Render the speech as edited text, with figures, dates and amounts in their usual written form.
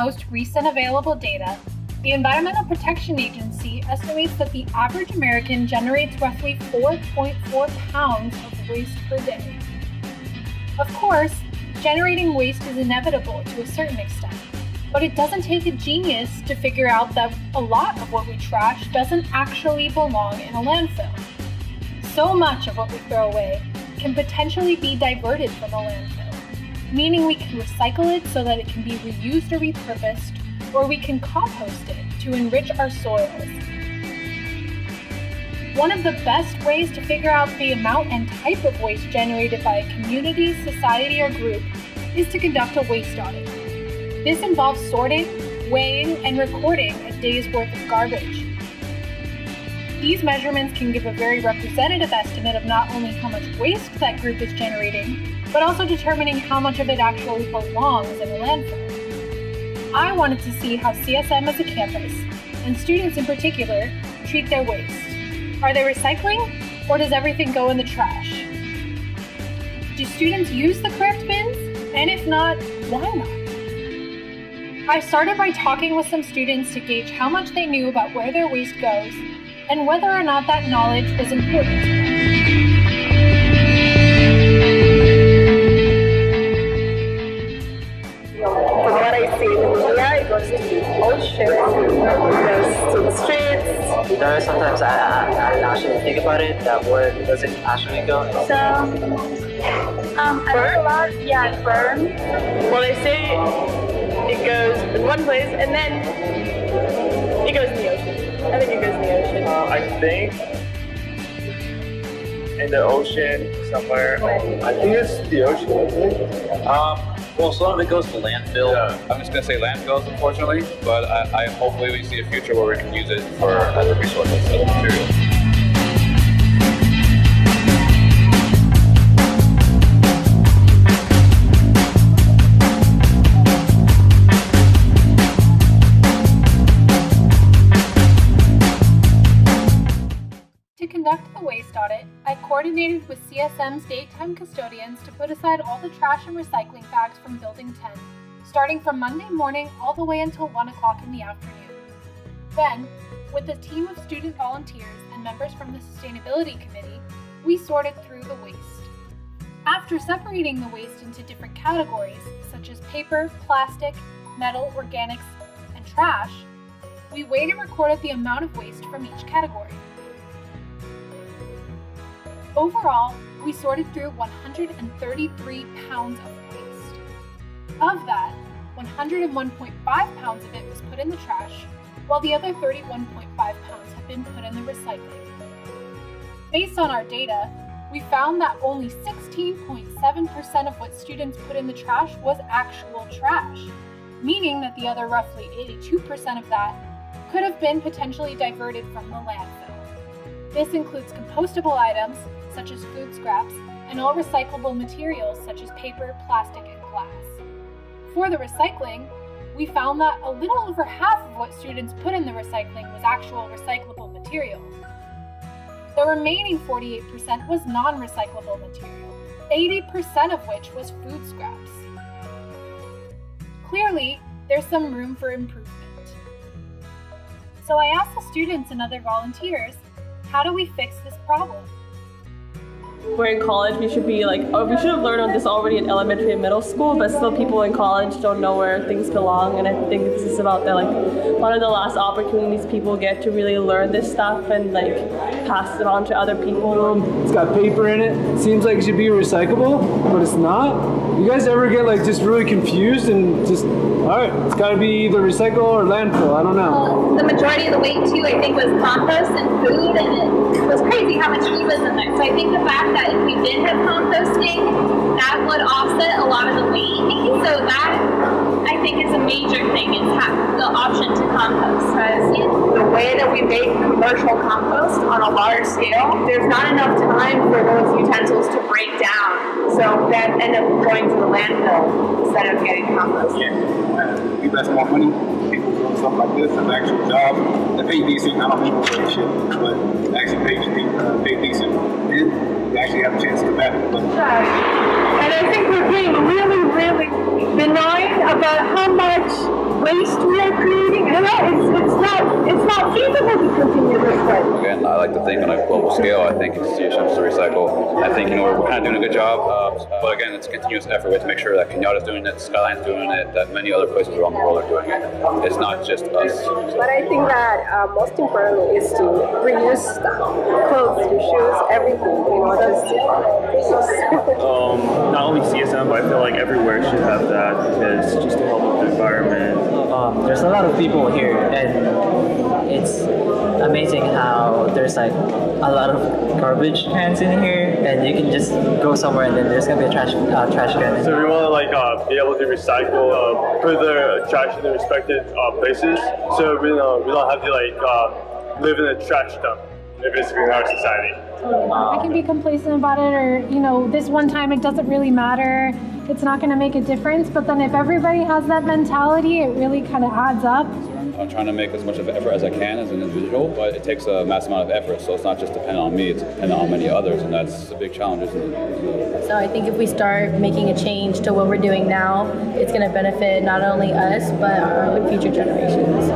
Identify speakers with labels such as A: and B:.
A: most recent available data, the Environmental Protection Agency estimates that the average American generates roughly 4.4 pounds of waste per day. Of course, generating waste is inevitable to a certain extent, but it doesn't take a genius to figure out that a lot of what we trash doesn't actually belong in a landfill. So much of what we throw away can potentially be diverted from a landfill, meaning we can recycle it so that it can be reused or repurposed, or we can compost it to enrich our soils. One of the best ways to figure out the amount and type of waste generated by a community, society, or group is to conduct a waste audit. This involves sorting, weighing, and recording a day's worth of garbage. These measurements can give a very representative estimate of not only how much waste that group is generating, but also determining how much of it actually belongs in a landfill. I wanted to see how CSM as a campus, and students in particular, treat their waste. Are they recycling, or does everything go in the trash? Do students use the correct bins? And if not, why not? I started by talking with some students to gauge how much they knew about where their waste goes, and whether or not that knowledge was important to them.
B: From what I see in the media, it goes to the ocean, it goes to the streets.
C: There are sometimes I actually think about it, that where does it actually go?
B: So, I learned a lot, burn. Well, they say it goes in one place and then it goes in the ocean. I think it goes in the ocean.
D: I think in the ocean somewhere. I think it's the ocean, isn't it?
E: Well, some of it goes to landfill.
D: Yeah.
E: I'm just going to say landfills, unfortunately, but I hopefully we see a future where we can use it for as a resource instead of material.
A: To conduct the waste audit, I coordinated with CSM's daytime custodians to put aside all the trash and recycling bags from Building 10, starting from Monday morning all the way until 1 o'clock in the afternoon. Then, with a team of student volunteers and members from the Sustainability Committee, we sorted through the waste. After separating the waste into different categories, such as paper, plastic, metal, organics, and trash, we weighed and recorded the amount of waste from each category. Overall, we sorted through 133 pounds of waste. Of that, 101.5 pounds of it was put in the trash, while the other 31.5 pounds have been put in the recycling. Based on our data, we found that only 16.7% of what students put in the trash was actual trash, meaning that the other roughly 82% of that could have been potentially diverted from the landfill. This includes compostable items, such as food scraps, and all recyclable materials such as paper, plastic, and glass. For the recycling, we found that a little over half of what students put in the recycling was actual recyclable material. The remaining 48% was non-recyclable material, 80% of which was food scraps. Clearly, there's some room for improvement. So I asked the students and other volunteers, how do we fix this problem?
F: We're in college, we should be we should have learned this already in elementary and middle school, but still people in college don't know where things belong, and I think this is about one of the last opportunities people get to really learn this stuff and pass it on to other people.
G: It's got paper in it. Seems like it should be recyclable, but it's not. You guys ever get just really confused and just, all right, it's got to be either recycle or landfill? I don't know.
B: The majority of the weight too, I think, was compost and food, and it was crazy how much food was in there. So I think the fact that if we did have composting, that would offset a lot of the weight. So that, I think, is a major thing, is the option to compost. Because the way that we make commercial compost on a large scale, there's not enough time for those utensils to break down. So that end up going to the landfill instead of getting composted.
E: Yeah, we invest more money, people go
D: stuff like this, an actual job, they pay decent. I don't mean for shit, but actually pay decent, and you actually have a chance to combat it. But
H: and I think we're being really, really benign about how much waste we are creating. And it's not feasible to continue this way.
E: Again, I like to think on a global scale. I think it's CSM to recycle. I think we're kind of doing a good job, but again, it's a continuous effort. We have to make sure that Kenyatta's doing it, Skyline's doing it, that many other places around the world are doing it. It's not just us.
I: But I think that most importantly is to reuse clothes, your shoes, everything. Just
J: not only CSM, but I feel like everywhere should have that because just to help with the environment.
C: There's a lot of people here, and it's amazing how there's like a lot of garbage cans in here, and you can just go somewhere and then there's gonna be a trash can.
J: So we want to be able to recycle, put the trash in the respected places, so we don't have to live in a trash dump basically in our society.
K: I can be complacent about it, or this one time it doesn't really matter, it's not going to make a difference, but then if everybody has that mentality, it really kind of adds up.
E: I'm trying to make as much of an effort as I can as an individual, but it takes a massive amount of effort, so it's not just dependent on me, it's dependent on many others, and that's a big challenge, isn't it?
L: So I think if we start making a change to what we're doing now, it's going to benefit not only us, but our future generations.